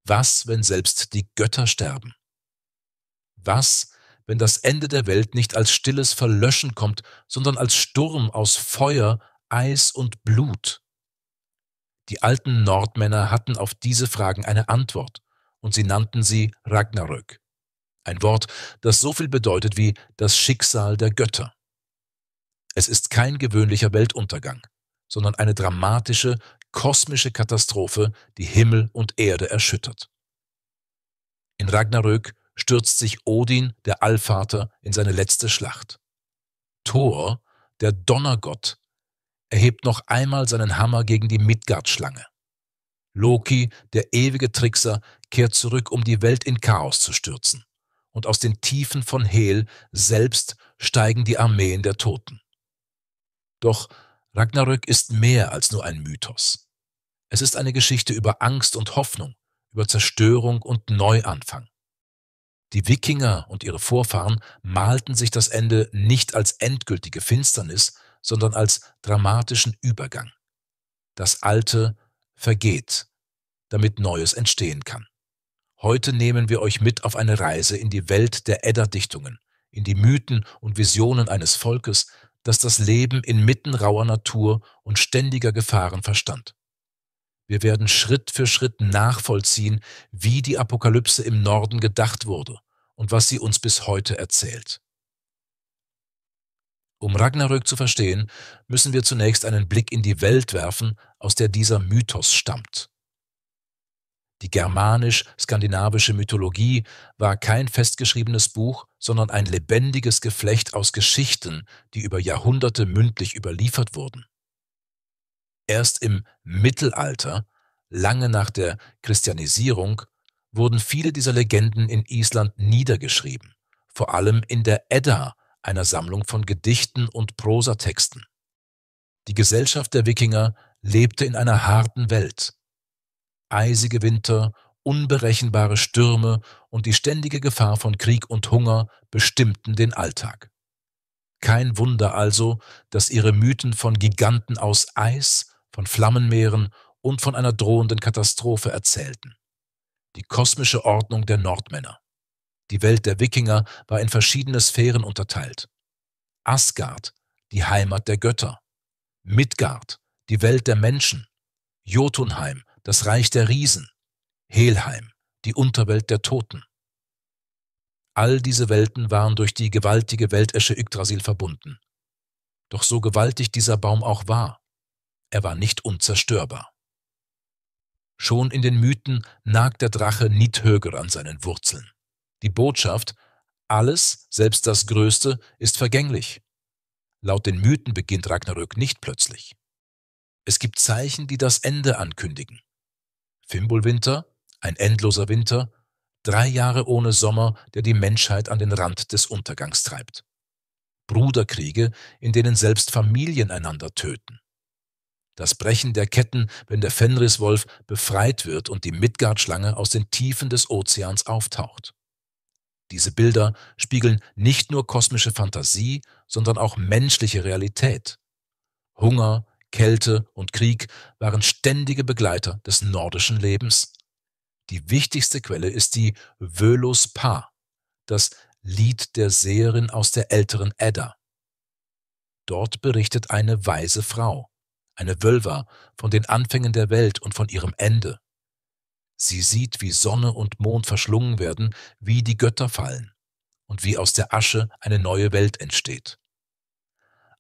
Was, wenn selbst die Götter sterben? Was, wenn das Ende der Welt nicht als stilles Verlöschen kommt, sondern als Sturm aus Feuer, Eis und Blut? Die alten Nordmänner hatten auf diese Fragen eine Antwort, und sie nannten sie Ragnarök, ein Wort, das so viel bedeutet wie das Schicksal der Götter. Es ist kein gewöhnlicher Weltuntergang, sondern eine dramatische, kosmische Katastrophe, die Himmel und Erde erschüttert. In Ragnarök stürzt sich Odin, der Allvater, in seine letzte Schlacht. Thor, der Donnergott, erhebt noch einmal seinen Hammer gegen die Midgard-Schlange. Loki, der ewige Trickser, kehrt zurück, um die Welt in Chaos zu stürzen. Und aus den Tiefen von Hel selbst steigen die Armeen der Toten. Doch Ragnarök ist mehr als nur ein Mythos. Es ist eine Geschichte über Angst und Hoffnung, über Zerstörung und Neuanfang. Die Wikinger und ihre Vorfahren malten sich das Ende nicht als endgültige Finsternis, sondern als dramatischen Übergang. Das Alte vergeht, damit Neues entstehen kann. Heute nehmen wir euch mit auf eine Reise in die Welt der Edda-Dichtungen, in die Mythen und Visionen eines Volkes, das das Leben inmitten rauer Natur und ständiger Gefahren verstand. Wir werden Schritt für Schritt nachvollziehen, wie die Apokalypse im Norden gedacht wurde und was sie uns bis heute erzählt. Um Ragnarök zu verstehen, müssen wir zunächst einen Blick in die Welt werfen, aus der dieser Mythos stammt. Die germanisch-skandinavische Mythologie war kein festgeschriebenes Buch, sondern ein lebendiges Geflecht aus Geschichten, die über Jahrhunderte mündlich überliefert wurden. Erst im Mittelalter, lange nach der Christianisierung, wurden viele dieser Legenden in Island niedergeschrieben, vor allem in der Edda, einer Sammlung von Gedichten und Prosatexten. Die Gesellschaft der Wikinger lebte in einer harten Welt. Eisige Winter, unberechenbare Stürme und die ständige Gefahr von Krieg und Hunger bestimmten den Alltag. Kein Wunder also, dass ihre Mythen von Giganten aus Eis, von Flammenmeeren und von einer drohenden Katastrophe erzählten. Die kosmische Ordnung der Nordmänner. Die Welt der Wikinger war in verschiedene Sphären unterteilt. Asgard, die Heimat der Götter. Midgard, die Welt der Menschen. Jotunheim, das Reich der Riesen. Helheim, die Unterwelt der Toten. All diese Welten waren durch die gewaltige Weltesche Yggdrasil verbunden. Doch so gewaltig dieser Baum auch war, er war nicht unzerstörbar. Schon in den Mythen nagt der Drache Nidhögr an seinen Wurzeln. Die Botschaft, alles, selbst das Größte, ist vergänglich. Laut den Mythen beginnt Ragnarök nicht plötzlich. Es gibt Zeichen, die das Ende ankündigen. Fimbulwinter, ein endloser Winter, 3 Jahre ohne Sommer, der die Menschheit an den Rand des Untergangs treibt. Bruderkriege, in denen selbst Familien einander töten. Das Brechen der Ketten, wenn der Fenriswolf befreit wird und die Midgard-Schlange aus den Tiefen des Ozeans auftaucht. Diese Bilder spiegeln nicht nur kosmische Fantasie, sondern auch menschliche Realität. Hunger, Kälte und Krieg waren ständige Begleiter des nordischen Lebens. Die wichtigste Quelle ist die Völuspá, das Lied der Seherin aus der älteren Edda. Dort berichtet eine weise Frau, eine Völva, von den Anfängen der Welt und von ihrem Ende. Sie sieht, wie Sonne und Mond verschlungen werden, wie die Götter fallen und wie aus der Asche eine neue Welt entsteht.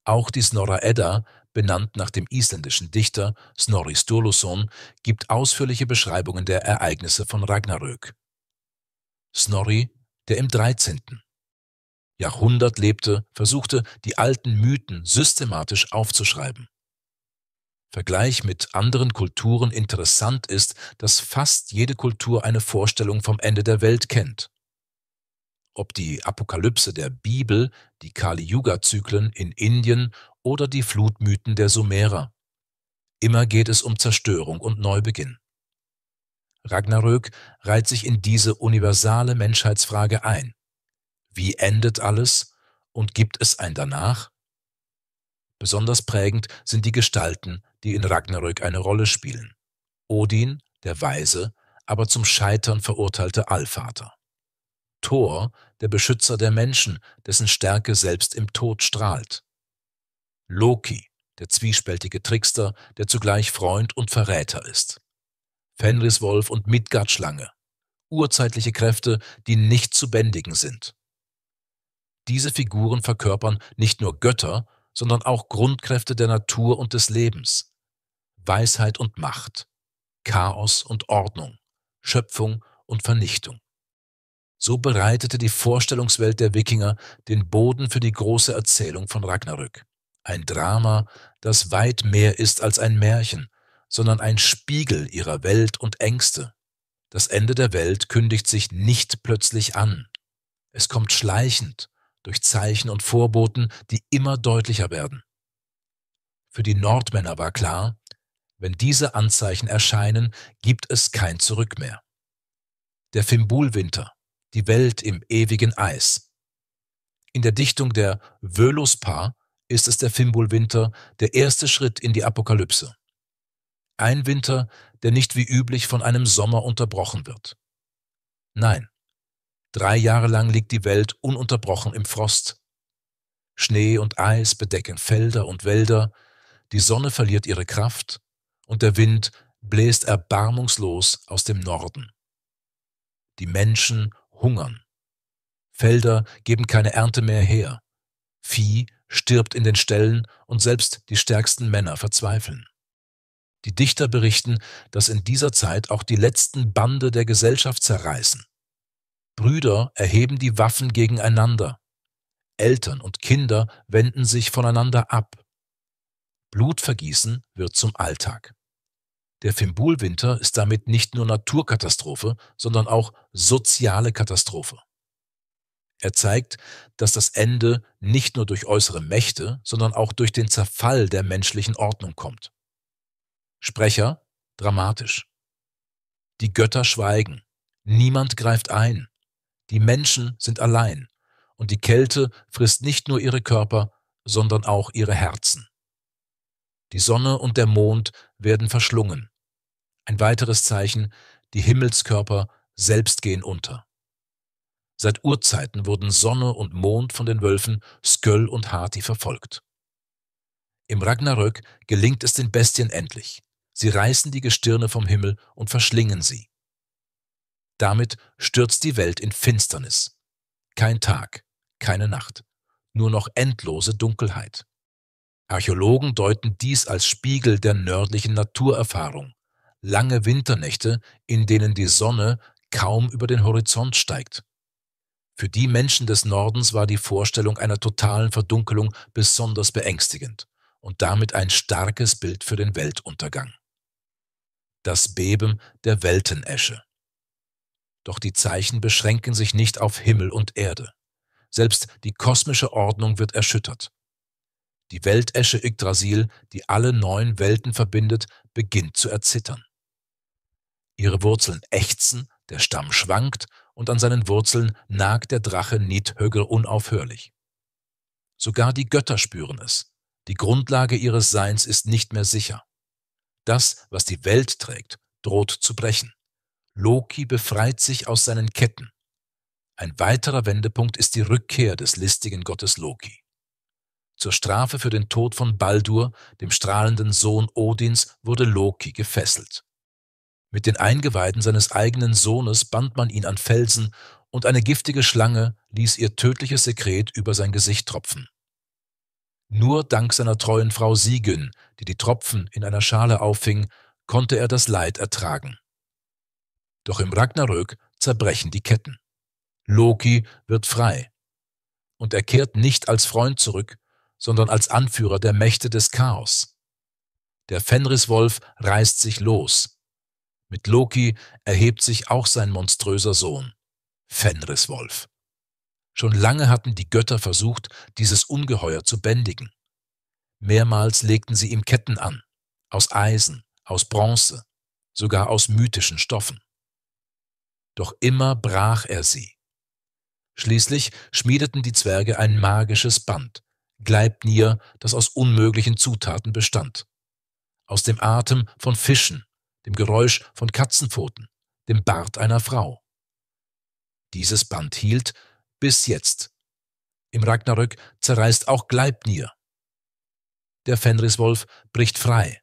Auch die Snorra-Edda, benannt nach dem isländischen Dichter Snorri Sturluson, gibt ausführliche Beschreibungen der Ereignisse von Ragnarök. Snorri, der im 13. Jahrhundert lebte, versuchte, die alten Mythen systematisch aufzuschreiben. Vergleich mit anderen Kulturen interessant ist, dass fast jede Kultur eine Vorstellung vom Ende der Welt kennt. Ob die Apokalypse der Bibel, die Kali-Yuga-Zyklen in Indien oder die Flutmythen der Sumerer. Immer geht es um Zerstörung und Neubeginn. Ragnarök reiht sich in diese universale Menschheitsfrage ein. Wie endet alles und gibt es ein Danach? Besonders prägend sind die Gestalten, die in Ragnarök eine Rolle spielen. Odin, der Weise, aber zum Scheitern verurteilte Allvater. Thor, der Beschützer der Menschen, dessen Stärke selbst im Tod strahlt. Loki, der zwiespältige Trickster, der zugleich Freund und Verräter ist. Fenriswolf und Midgardschlange, urzeitliche Kräfte, die nicht zu bändigen sind. Diese Figuren verkörpern nicht nur Götter, sondern auch Grundkräfte der Natur und des Lebens. Weisheit und Macht, Chaos und Ordnung, Schöpfung und Vernichtung. So bereitete die Vorstellungswelt der Wikinger den Boden für die große Erzählung von Ragnarök. Ein Drama, das weit mehr ist als ein Märchen, sondern ein Spiegel ihrer Welt und Ängste. Das Ende der Welt kündigt sich nicht plötzlich an. Es kommt schleichend, durch Zeichen und Vorboten, die immer deutlicher werden. Für die Nordmänner war klar, wenn diese Anzeichen erscheinen, gibt es kein Zurück mehr. Der Fimbulwinter, die Welt im ewigen Eis. In der Dichtung der Völuspá ist es der Fimbulwinter, der erste Schritt in die Apokalypse. Ein Winter, der nicht wie üblich von einem Sommer unterbrochen wird. Nein, 3 Jahre lang liegt die Welt ununterbrochen im Frost. Schnee und Eis bedecken Felder und Wälder, die Sonne verliert ihre Kraft und der Wind bläst erbarmungslos aus dem Norden. Die Menschen hungern. Felder geben keine Ernte mehr her. Vieh stirbt in den Ställen und selbst die stärksten Männer verzweifeln. Die Dichter berichten, dass in dieser Zeit auch die letzten Bande der Gesellschaft zerreißen. Brüder erheben die Waffen gegeneinander. Eltern und Kinder wenden sich voneinander ab. Blutvergießen wird zum Alltag. Der Fimbulwinter ist damit nicht nur Naturkatastrophe, sondern auch soziale Katastrophe. Er zeigt, dass das Ende nicht nur durch äußere Mächte, sondern auch durch den Zerfall der menschlichen Ordnung kommt. Sprecher: dramatisch. Die Götter schweigen, niemand greift ein, die Menschen sind allein und die Kälte frisst nicht nur ihre Körper, sondern auch ihre Herzen. Die Sonne und der Mond werden verschlungen. Ein weiteres Zeichen: die Himmelskörper selbst gehen unter. Seit Urzeiten wurden Sonne und Mond von den Wölfen Sköll und Hati verfolgt. Im Ragnarök gelingt es den Bestien endlich. Sie reißen die Gestirne vom Himmel und verschlingen sie. Damit stürzt die Welt in Finsternis. Kein Tag, keine Nacht, nur noch endlose Dunkelheit. Archäologen deuten dies als Spiegel der nördlichen Naturerfahrung. Lange Winternächte, in denen die Sonne kaum über den Horizont steigt. Für die Menschen des Nordens war die Vorstellung einer totalen Verdunkelung besonders beängstigend und damit ein starkes Bild für den Weltuntergang. Das Beben der Weltenesche. Doch die Zeichen beschränken sich nicht auf Himmel und Erde. Selbst die kosmische Ordnung wird erschüttert. Die Weltesche Yggdrasil, die alle 9 Welten verbindet, beginnt zu erzittern. Ihre Wurzeln ächzen, der Stamm schwankt und an seinen Wurzeln nagt der Drache Nidhöggr unaufhörlich. Sogar die Götter spüren es. Die Grundlage ihres Seins ist nicht mehr sicher. Das, was die Welt trägt, droht zu brechen. Loki befreit sich aus seinen Ketten. Ein weiterer Wendepunkt ist die Rückkehr des listigen Gottes Loki. Zur Strafe für den Tod von Baldur, dem strahlenden Sohn Odins, wurde Loki gefesselt. Mit den Eingeweiden seines eigenen Sohnes band man ihn an Felsen und eine giftige Schlange ließ ihr tödliches Sekret über sein Gesicht tropfen. Nur dank seiner treuen Frau Sigyn, die die Tropfen in einer Schale auffing, konnte er das Leid ertragen. Doch im Ragnarök zerbrechen die Ketten. Loki wird frei. Und er kehrt nicht als Freund zurück, sondern als Anführer der Mächte des Chaos. Der Fenriswolf reißt sich los. Mit Loki erhebt sich auch sein monströser Sohn, Fenriswolf. Schon lange hatten die Götter versucht, dieses Ungeheuer zu bändigen. Mehrmals legten sie ihm Ketten an, aus Eisen, aus Bronze, sogar aus mythischen Stoffen. Doch immer brach er sie. Schließlich schmiedeten die Zwerge ein magisches Band, Gleipnir, das aus unmöglichen Zutaten bestand. Aus dem Atem von Fischen, dem Geräusch von Katzenpfoten, dem Bart einer Frau. Dieses Band hielt bis jetzt. Im Ragnarök zerreißt auch Gleipnir. Der Fenriswolf bricht frei.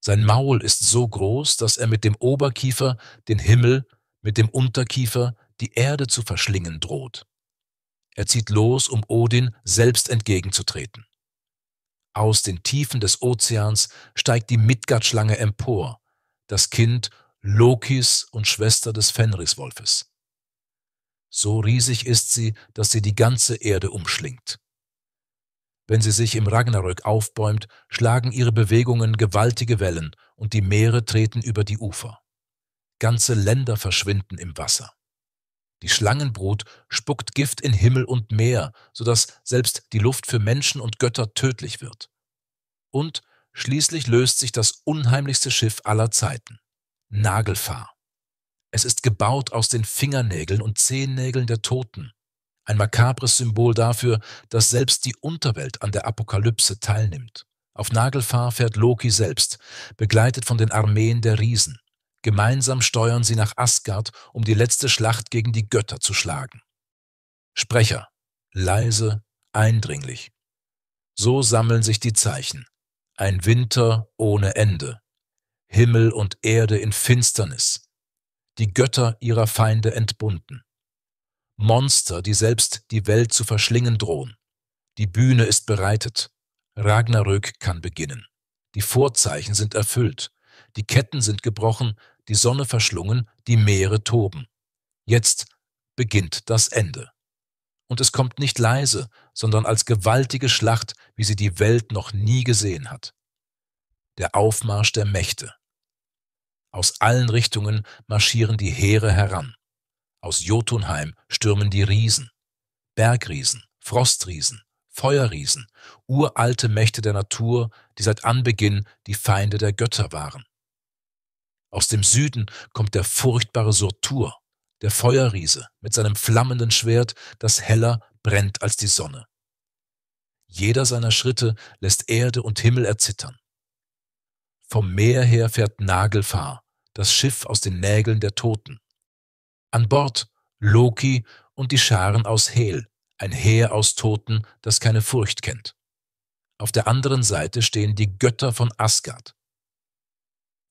Sein Maul ist so groß, dass er mit dem Oberkiefer den Himmel, mit dem Unterkiefer die Erde zu verschlingen droht. Er zieht los, um Odin selbst entgegenzutreten. Aus den Tiefen des Ozeans steigt die Midgard-Schlange empor, das Kind Lokis und Schwester des Fenriswolfes. So riesig ist sie, dass sie die ganze Erde umschlingt. Wenn sie sich im Ragnarök aufbäumt, schlagen ihre Bewegungen gewaltige Wellen und die Meere treten über die Ufer. Ganze Länder verschwinden im Wasser. Die Schlangenbrut spuckt Gift in Himmel und Meer, sodass selbst die Luft für Menschen und Götter tödlich wird. Und schließlich löst sich das unheimlichste Schiff aller Zeiten, Nagelfar. Es ist gebaut aus den Fingernägeln und Zehennägeln der Toten. Ein makabres Symbol dafür, dass selbst die Unterwelt an der Apokalypse teilnimmt. Auf Nagelfar fährt Loki selbst, begleitet von den Armeen der Riesen. Gemeinsam steuern sie nach Asgard, um die letzte Schlacht gegen die Götter zu schlagen. Sprecher, leise, eindringlich. So sammeln sich die Zeichen. Ein Winter ohne Ende. Himmel und Erde in Finsternis. Die Götter ihrer Feinde entbunden. Monster, die selbst die Welt zu verschlingen drohen. Die Bühne ist bereitet. Ragnarök kann beginnen. Die Vorzeichen sind erfüllt. Die Ketten sind gebrochen, die Sonne verschlungen, die Meere toben. Jetzt beginnt das Ende. Und es kommt nicht leise, sondern als gewaltige Schlacht, wie sie die Welt noch nie gesehen hat. Der Aufmarsch der Mächte. Aus allen Richtungen marschieren die Heere heran. Aus Jotunheim stürmen die Riesen. Bergriesen, Frostriesen, Feuerriesen, uralte Mächte der Natur, die seit Anbeginn die Feinde der Götter waren. Aus dem Süden kommt der furchtbare Surtur, der Feuerriese mit seinem flammenden Schwert, das heller brennt als die Sonne. Jeder seiner Schritte lässt Erde und Himmel erzittern. Vom Meer her fährt Nagelfar, das Schiff aus den Nägeln der Toten. An Bord Loki und die Scharen aus Hel, ein Heer aus Toten, das keine Furcht kennt. Auf der anderen Seite stehen die Götter von Asgard.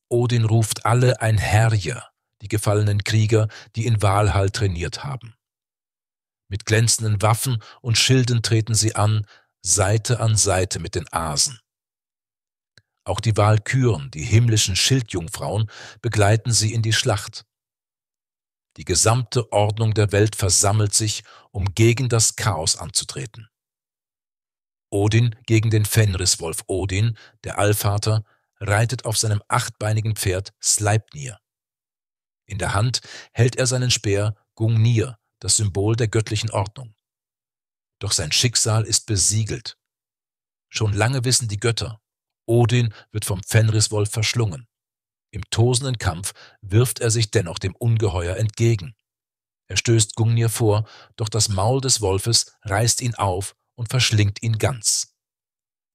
Odin ruft alle Einherjer, die gefallenen Krieger, die in Valhall trainiert haben. Mit glänzenden Waffen und Schilden treten sie an Seite mit den Asen. Auch die Walküren, die himmlischen Schildjungfrauen, begleiten sie in die Schlacht. Die gesamte Ordnung der Welt versammelt sich, um gegen das Chaos anzutreten. Odin gegen den Fenriswolf. Odin, der Allvater, reitet auf seinem achtbeinigen Pferd Sleipnir. In der Hand hält er seinen Speer Gungnir, das Symbol der göttlichen Ordnung. Doch sein Schicksal ist besiegelt. Schon lange wissen die Götter, Odin wird vom Fenriswolf verschlungen. Im tosenden Kampf wirft er sich dennoch dem Ungeheuer entgegen. Er stößt Gungnir vor, doch das Maul des Wolfes reißt ihn auf und verschlingt ihn ganz.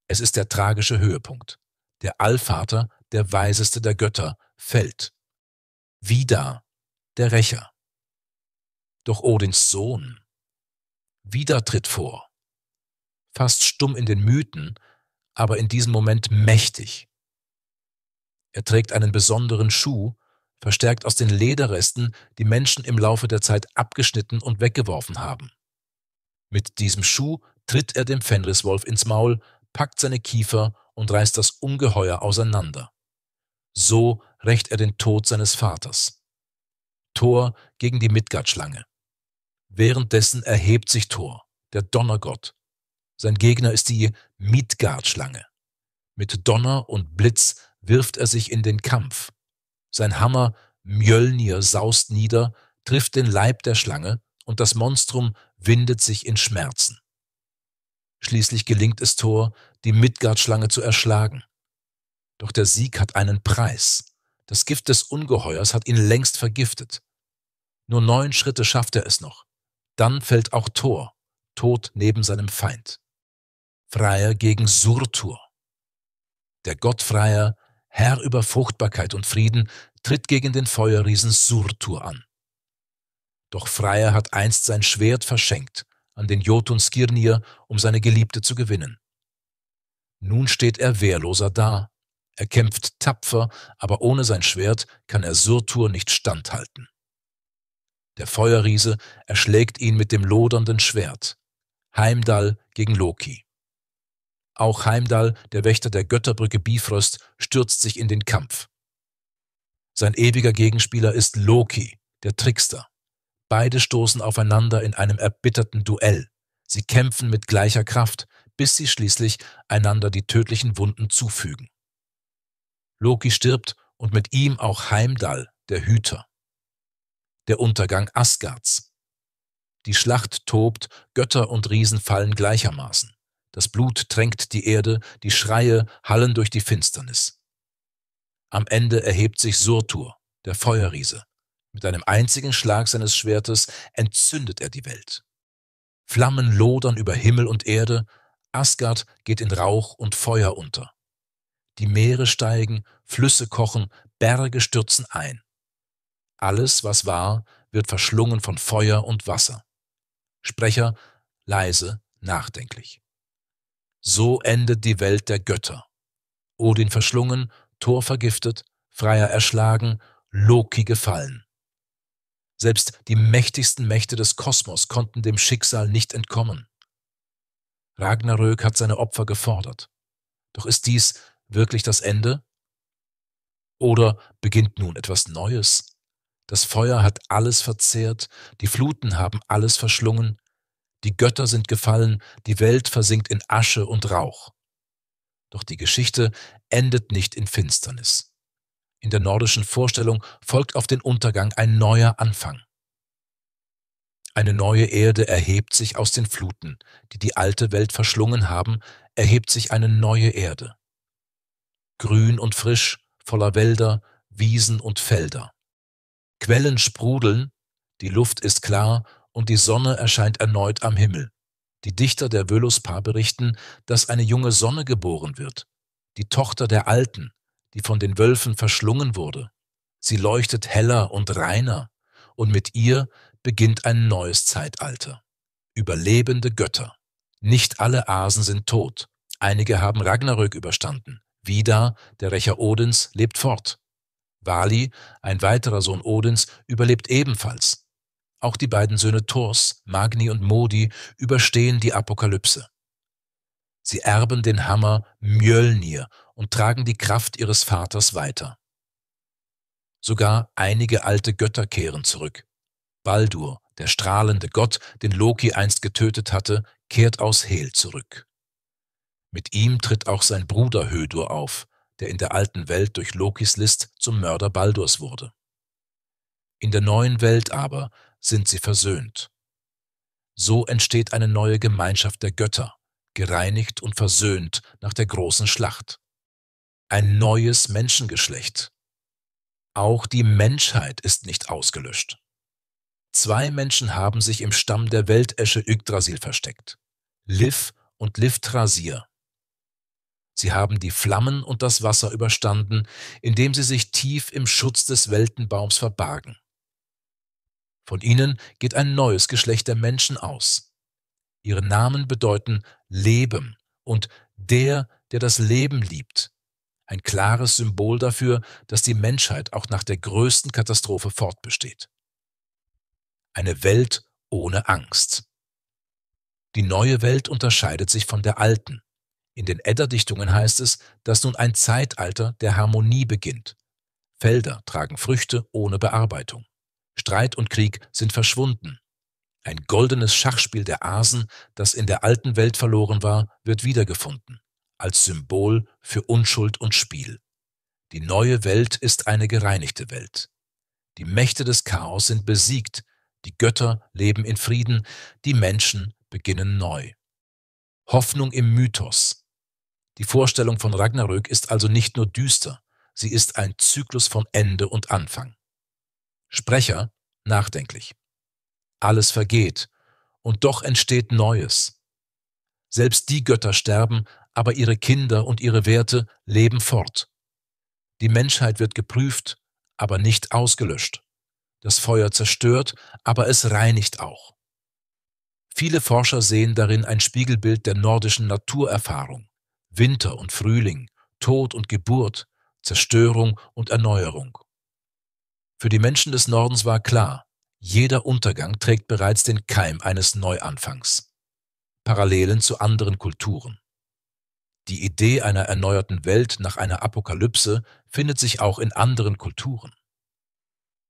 Es ist der tragische Höhepunkt. Der Allvater, der weiseste der Götter, fällt. Vidar, der Rächer. Doch Odins Sohn, Vidar tritt vor. Fast stumm in den Mythen, aber in diesem Moment mächtig. Er trägt einen besonderen Schuh, verstärkt aus den Lederresten, die Menschen im Laufe der Zeit abgeschnitten und weggeworfen haben. Mit diesem Schuh tritt er dem Fenriswolf ins Maul, packt seine Kiefer und reißt das Ungeheuer auseinander. So rächt er den Tod seines Vaters. Thor gegen die Midgard-Schlange. Währenddessen erhebt sich Thor, der Donnergott. Sein Gegner ist die Midgard-Schlange. Mit Donner und Blitz wirft er sich in den Kampf. Sein Hammer Mjölnir saust nieder, trifft den Leib der Schlange und das Monstrum windet sich in Schmerzen. Schließlich gelingt es Thor, die Midgard-Schlange zu erschlagen. Doch der Sieg hat einen Preis. Das Gift des Ungeheuers hat ihn längst vergiftet. Nur 9 Schritte schafft er es noch. Dann fällt auch Thor, tot neben seinem Feind. Freyr gegen Surtur. Der Gott Freyr, Herr über Fruchtbarkeit und Frieden, tritt gegen den Feuerriesen Surtur an. Doch Freyr hat einst sein Schwert verschenkt an den Jotun Skirnir, um seine Geliebte zu gewinnen. Nun steht er wehrloser da. Er kämpft tapfer, aber ohne sein Schwert kann er Surtur nicht standhalten. Der Feuerriese erschlägt ihn mit dem lodernden Schwert. Heimdall gegen Loki. Auch Heimdall, der Wächter der Götterbrücke Bifrost, stürzt sich in den Kampf. Sein ewiger Gegenspieler ist Loki, der Trickster. Beide stoßen aufeinander in einem erbitterten Duell. Sie kämpfen mit gleicher Kraft, bis sie schließlich einander die tödlichen Wunden zufügen. Loki stirbt und mit ihm auch Heimdall, der Hüter. Der Untergang Asgards. Die Schlacht tobt, Götter und Riesen fallen gleichermaßen. Das Blut tränkt die Erde, die Schreie hallen durch die Finsternis. Am Ende erhebt sich Surtur, der Feuerriese. Mit einem einzigen Schlag seines Schwertes entzündet er die Welt. Flammen lodern über Himmel und Erde, Asgard geht in Rauch und Feuer unter. Die Meere steigen, Flüsse kochen, Berge stürzen ein. Alles, was war, wird verschlungen von Feuer und Wasser. Sprecher leise, nachdenklich. So endet die Welt der Götter. Odin verschlungen, Thor vergiftet, Freyr erschlagen, Loki gefallen. Selbst die mächtigsten Mächte des Kosmos konnten dem Schicksal nicht entkommen. Ragnarök hat seine Opfer gefordert. Doch ist dies wirklich das Ende? Oder beginnt nun etwas Neues? Das Feuer hat alles verzehrt, die Fluten haben alles verschlungen, die Götter sind gefallen, die Welt versinkt in Asche und Rauch. Doch die Geschichte endet nicht in Finsternis. In der nordischen Vorstellung folgt auf den Untergang ein neuer Anfang. Eine neue Erde erhebt sich aus den Fluten, die die alte Welt verschlungen haben, erhebt sich eine neue Erde. Grün und frisch, voller Wälder, Wiesen und Felder. Quellen sprudeln, die Luft ist klar und die Sonne erscheint erneut am Himmel. Die Dichter der Völuspá berichten, dass eine junge Sonne geboren wird, die Tochter der Alten, die von den Wölfen verschlungen wurde. Sie leuchtet heller und reiner, und mit ihr beginnt ein neues Zeitalter. Überlebende Götter. Nicht alle Asen sind tot. Einige haben Ragnarök überstanden. Vidar, der Rächer Odins, lebt fort. Vali, ein weiterer Sohn Odins, überlebt ebenfalls. Auch die beiden Söhne Thors, Magni und Modi, überstehen die Apokalypse. Sie erben den Hammer Mjölnir und tragen die Kraft ihres Vaters weiter. Sogar einige alte Götter kehren zurück. Baldur, der strahlende Gott, den Loki einst getötet hatte, kehrt aus Hel zurück. Mit ihm tritt auch sein Bruder Hödur auf, der in der alten Welt durch Lokis List zum Mörder Baldurs wurde. In der neuen Welt aber sind sie versöhnt. So entsteht eine neue Gemeinschaft der Götter, gereinigt und versöhnt nach der großen Schlacht. Ein neues Menschengeschlecht. Auch die Menschheit ist nicht ausgelöscht. 2 Menschen haben sich im Stamm der Weltesche Yggdrasil versteckt. Liv und Livtrasir. Sie haben die Flammen und das Wasser überstanden, indem sie sich tief im Schutz des Weltenbaums verbargen. Von ihnen geht ein neues Geschlecht der Menschen aus. Ihre Namen bedeuten Leben und der das Leben liebt. Ein klares Symbol dafür, dass die Menschheit auch nach der größten Katastrophe fortbesteht. Eine Welt ohne Angst. Die neue Welt unterscheidet sich von der alten. In den Edda-Dichtungen heißt es, dass nun ein Zeitalter der Harmonie beginnt. Felder tragen Früchte ohne Bearbeitung. Streit und Krieg sind verschwunden. Ein goldenes Schachspiel der Asen, das in der alten Welt verloren war, wird wiedergefunden, als Symbol für Unschuld und Spiel. Die neue Welt ist eine gereinigte Welt. Die Mächte des Chaos sind besiegt, die Götter leben in Frieden, die Menschen beginnen neu. Hoffnung im Mythos. Die Vorstellung von Ragnarök ist also nicht nur düster, sie ist ein Zyklus von Ende und Anfang. Sprecher, nachdenklich. Alles vergeht, und doch entsteht Neues. Selbst die Götter sterben, aber ihre Kinder und ihre Werte leben fort. Die Menschheit wird geprüft, aber nicht ausgelöscht. Das Feuer zerstört, aber es reinigt auch. Viele Forscher sehen darin ein Spiegelbild der nordischen Naturerfahrung. Winter und Frühling, Tod und Geburt, Zerstörung und Erneuerung. Für die Menschen des Nordens war klar, jeder Untergang trägt bereits den Keim eines Neuanfangs. Parallelen zu anderen Kulturen. Die Idee einer erneuerten Welt nach einer Apokalypse findet sich auch in anderen Kulturen.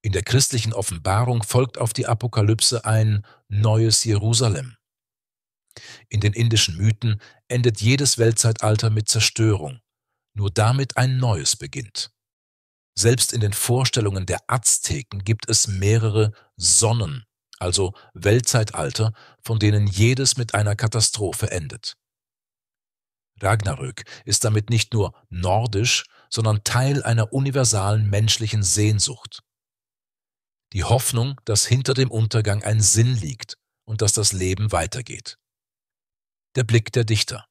In der christlichen Offenbarung folgt auf die Apokalypse ein neues Jerusalem. In den indischen Mythen endet jedes Weltzeitalter mit Zerstörung, nur damit ein neues beginnt. Selbst in den Vorstellungen der Azteken gibt es mehrere Sonnen, also Weltzeitalter, von denen jedes mit einer Katastrophe endet. Ragnarök ist damit nicht nur nordisch, sondern Teil einer universalen menschlichen Sehnsucht. Die Hoffnung, dass hinter dem Untergang ein Sinn liegt und dass das Leben weitergeht. Der Blick der Dichter.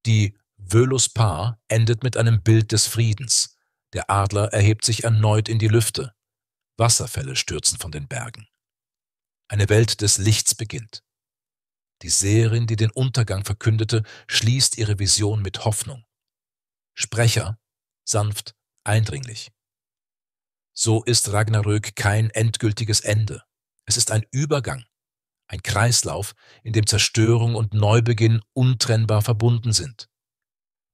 Die Völuspar endet mit einem Bild des Friedens. Der Adler erhebt sich erneut in die Lüfte. Wasserfälle stürzen von den Bergen. Eine Welt des Lichts beginnt. Die Seherin, die den Untergang verkündete, schließt ihre Vision mit Hoffnung. Sprecher, sanft, eindringlich. So ist Ragnarök kein endgültiges Ende. Es ist ein Übergang, ein Kreislauf, in dem Zerstörung und Neubeginn untrennbar verbunden sind.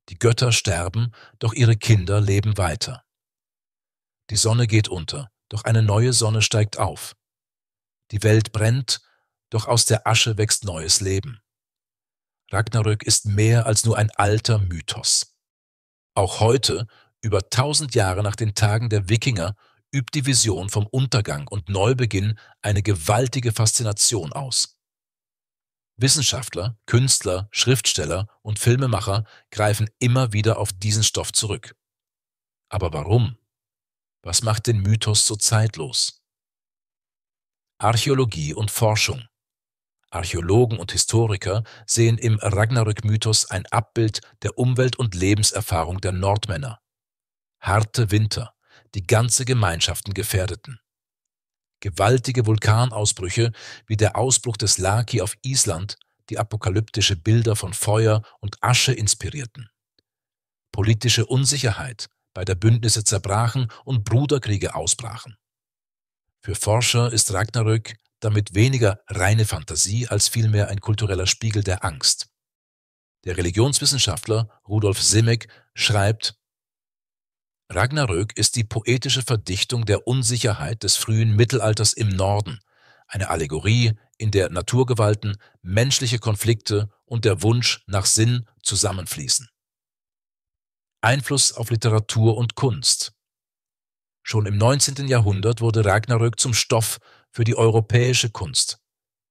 Die Götter sterben, doch ihre Kinder leben weiter. Die Sonne geht unter, doch eine neue Sonne steigt auf. Die Welt brennt, doch aus der Asche wächst neues Leben. Ragnarök ist mehr als nur ein alter Mythos. Auch heute, über 1000 Jahre nach den Tagen der Wikinger, übt die Vision vom Untergang und Neubeginn eine gewaltige Faszination aus. Wissenschaftler, Künstler, Schriftsteller und Filmemacher greifen immer wieder auf diesen Stoff zurück. Aber warum? Was macht den Mythos so zeitlos? Archäologie und Forschung. Archäologen und Historiker sehen im Ragnarök-Mythos ein Abbild der Umwelt- und Lebenserfahrung der Nordmänner. Harte Winter, die ganze Gemeinschaften gefährdeten. Gewaltige Vulkanausbrüche wie der Ausbruch des Laki auf Island, die apokalyptische Bilder von Feuer und Asche inspirierten. Politische Unsicherheit, bei der Bündnisse zerbrachen und Bruderkriege ausbrachen. Für Forscher ist Ragnarök damit weniger reine Fantasie als vielmehr ein kultureller Spiegel der Angst. Der Religionswissenschaftler Rudolf Simek schreibt: Ragnarök ist die poetische Verdichtung der Unsicherheit des frühen Mittelalters im Norden, eine Allegorie, in der Naturgewalten, menschliche Konflikte und der Wunsch nach Sinn zusammenfließen. Einfluss auf Literatur und Kunst. Schon im 19. Jahrhundert wurde Ragnarök zum Stoff für die europäische Kunst.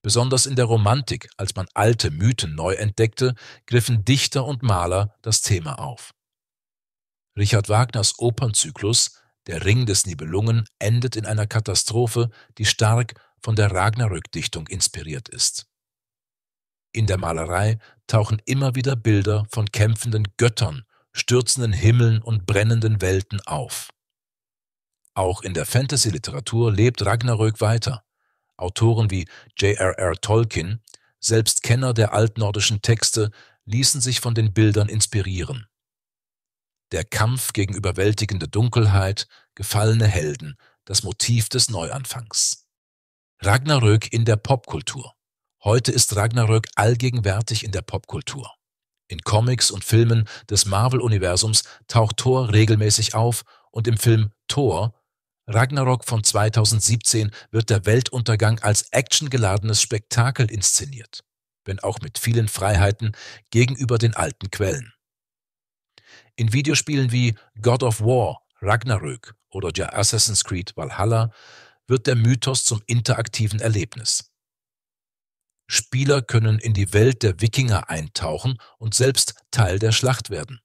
Besonders in der Romantik, als man alte Mythen neu entdeckte, griffen Dichter und Maler das Thema auf. Richard Wagners Opernzyklus Der Ring des Nibelungen endet in einer Katastrophe, die stark von der Ragnarök-Dichtung inspiriert ist. In der Malerei tauchen immer wieder Bilder von kämpfenden Göttern, stürzenden Himmeln und brennenden Welten auf. Auch in der Fantasy-Literatur lebt Ragnarök weiter. Autoren wie J.R.R. Tolkien, selbst Kenner der altnordischen Texte, ließen sich von den Bildern inspirieren. Der Kampf gegen überwältigende Dunkelheit, gefallene Helden, das Motiv des Neuanfangs. Ragnarök in der Popkultur. Heute ist Ragnarök allgegenwärtig in der Popkultur. In Comics und Filmen des Marvel-Universums taucht Thor regelmäßig auf und im Film Thor Ragnarok von 2017 wird der Weltuntergang als actiongeladenes Spektakel inszeniert, wenn auch mit vielen Freiheiten gegenüber den alten Quellen. In Videospielen wie God of War, Ragnarök oder der Assassin's Creed Valhalla wird der Mythos zum interaktiven Erlebnis. Spieler können in die Welt der Wikinger eintauchen und selbst Teil der Schlacht werden.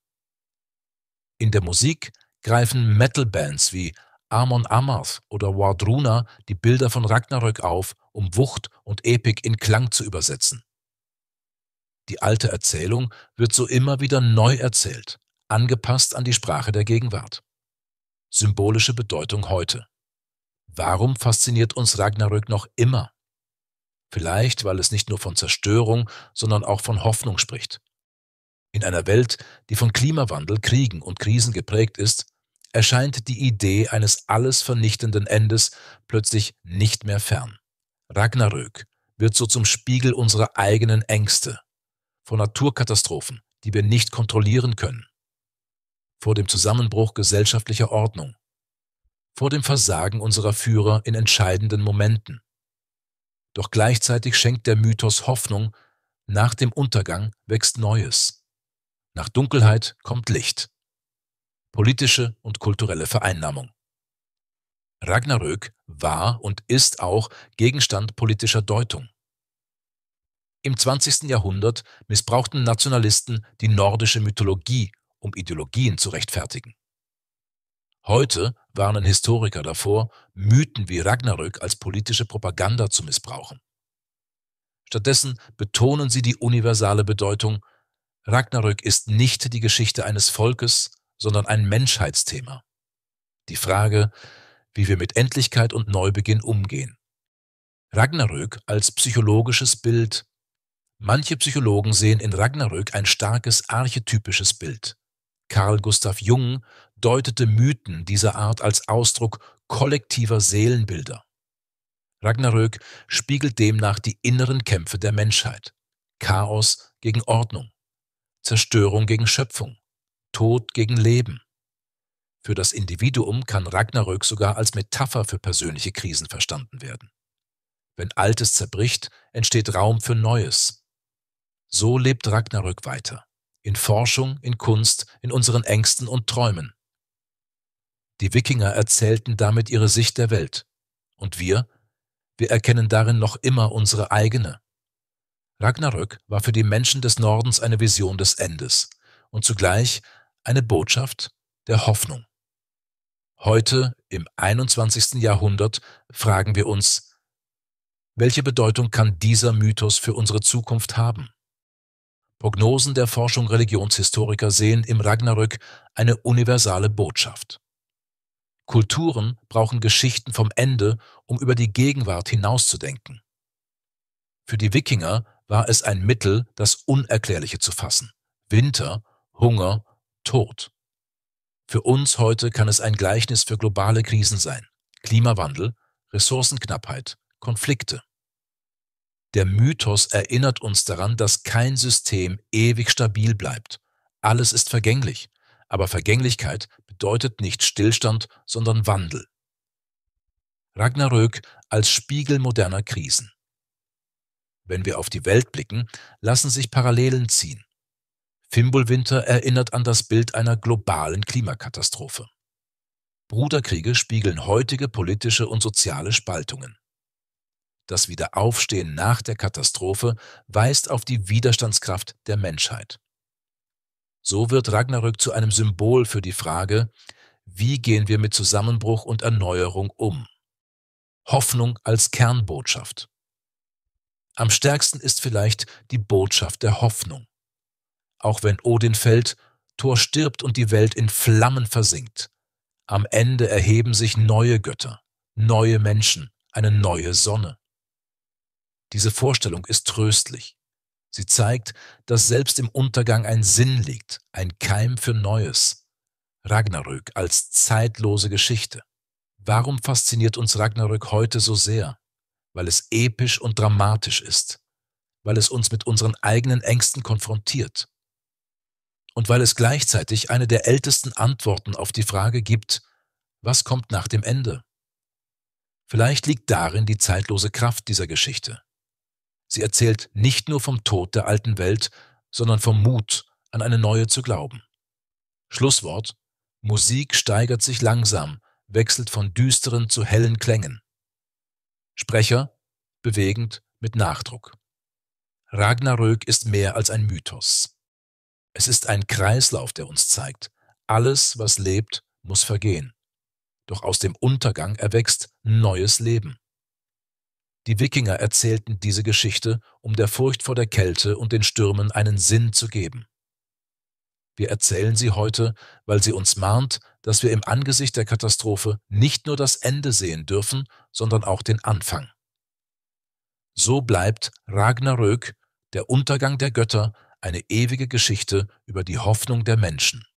In der Musik greifen Metal-Bands wie Amon Amarth oder Wardruna die Bilder von Ragnarök auf, um Wucht und Epik in Klang zu übersetzen. Die alte Erzählung wird so immer wieder neu erzählt, angepasst an die Sprache der Gegenwart. symbolische Bedeutung heute. Warum fasziniert uns Ragnarök noch immer? Vielleicht, weil es nicht nur von Zerstörung, sondern auch von Hoffnung spricht. In einer Welt, die von Klimawandel, Kriegen und Krisen geprägt ist, erscheint die Idee eines alles vernichtenden Endes plötzlich nicht mehr fern. Ragnarök wird so zum Spiegel unserer eigenen Ängste, vor Naturkatastrophen, die wir nicht kontrollieren können, vor dem Zusammenbruch gesellschaftlicher Ordnung, vor dem Versagen unserer Führer in entscheidenden Momenten. Doch gleichzeitig schenkt der Mythos Hoffnung, nach dem Untergang wächst Neues. Nach Dunkelheit kommt Licht. Politische und kulturelle Vereinnahmung. Ragnarök war und ist auch Gegenstand politischer Deutung. Im 20. Jahrhundert missbrauchten Nationalisten die nordische Mythologie, um Ideologien zu rechtfertigen. Heute warnen Historiker davor, Mythen wie Ragnarök als politische Propaganda zu missbrauchen. Stattdessen betonen sie die universale Bedeutung: Ragnarök ist nicht die Geschichte eines Volkes, sondern ein Menschheitsthema. Die Frage, wie wir mit Endlichkeit und Neubeginn umgehen. Ragnarök als psychologisches Bild. Manche Psychologen sehen in Ragnarök ein starkes archetypisches Bild. Carl Gustav Jung deutete Mythen dieser Art als Ausdruck kollektiver Seelenbilder. Ragnarök spiegelt demnach die inneren Kämpfe der Menschheit. Chaos gegen Ordnung, Zerstörung gegen Schöpfung, Tod gegen Leben. Für das Individuum kann Ragnarök sogar als Metapher für persönliche Krisen verstanden werden. Wenn Altes zerbricht, entsteht Raum für Neues. So lebt Ragnarök weiter. In Forschung, in Kunst, in unseren Ängsten und Träumen. Die Wikinger erzählten damit ihre Sicht der Welt. Und wir erkennen darin noch immer unsere eigene. Ragnarök war für die Menschen des Nordens eine Vision des Endes und zugleich eine Botschaft der Hoffnung. Heute, im 21. Jahrhundert, fragen wir uns, welche Bedeutung kann dieser Mythos für unsere Zukunft haben? Prognosen der Forschung Religionshistoriker sehen im Ragnarök eine universale Botschaft. Kulturen brauchen Geschichten vom Ende, um über die Gegenwart hinauszudenken. Für die Wikinger war es ein Mittel, das Unerklärliche zu fassen: Winter, Hunger, Tod. Für uns heute kann es ein Gleichnis für globale Krisen sein: Klimawandel, Ressourcenknappheit, Konflikte. Der Mythos erinnert uns daran, dass kein System ewig stabil bleibt. Alles ist vergänglich, aber Vergänglichkeit bedeutet nicht Stillstand, sondern Wandel. Ragnarök als Spiegel moderner Krisen. Wenn wir auf die Welt blicken, lassen sich Parallelen ziehen. Fimbulwinter erinnert an das Bild einer globalen Klimakatastrophe. Bruderkriege spiegeln heutige politische und soziale Spaltungen. Das Wiederaufstehen nach der Katastrophe weist auf die Widerstandskraft der Menschheit. So wird Ragnarök zu einem Symbol für die Frage, wie gehen wir mit Zusammenbruch und Erneuerung um? Hoffnung als Kernbotschaft. Am stärksten ist vielleicht die Botschaft der Hoffnung. Auch wenn Odin fällt, Thor stirbt und die Welt in Flammen versinkt. Am Ende erheben sich neue Götter, neue Menschen, eine neue Sonne. Diese Vorstellung ist tröstlich. Sie zeigt, dass selbst im Untergang ein Sinn liegt, ein Keim für Neues. Ragnarök als zeitlose Geschichte. Warum fasziniert uns Ragnarök heute so sehr? Weil es episch und dramatisch ist. Weil es uns mit unseren eigenen Ängsten konfrontiert. Und weil es gleichzeitig eine der ältesten Antworten auf die Frage gibt, was kommt nach dem Ende? Vielleicht liegt darin die zeitlose Kraft dieser Geschichte. Sie erzählt nicht nur vom Tod der alten Welt, sondern vom Mut, an eine neue zu glauben. Schlusswort: Musik steigert sich langsam, wechselt von düsteren zu hellen Klängen. Sprecher: bewegend, mit Nachdruck. Ragnarök ist mehr als ein Mythos. Es ist ein Kreislauf, der uns zeigt, alles, was lebt, muss vergehen. Doch aus dem Untergang erwächst neues Leben. Die Wikinger erzählten diese Geschichte, um der Furcht vor der Kälte und den Stürmen einen Sinn zu geben. Wir erzählen sie heute, weil sie uns mahnt, dass wir im Angesicht der Katastrophe nicht nur das Ende sehen dürfen, sondern auch den Anfang. So bleibt Ragnarök, der Untergang der Götter, eine ewige Geschichte über die Hoffnung der Menschen.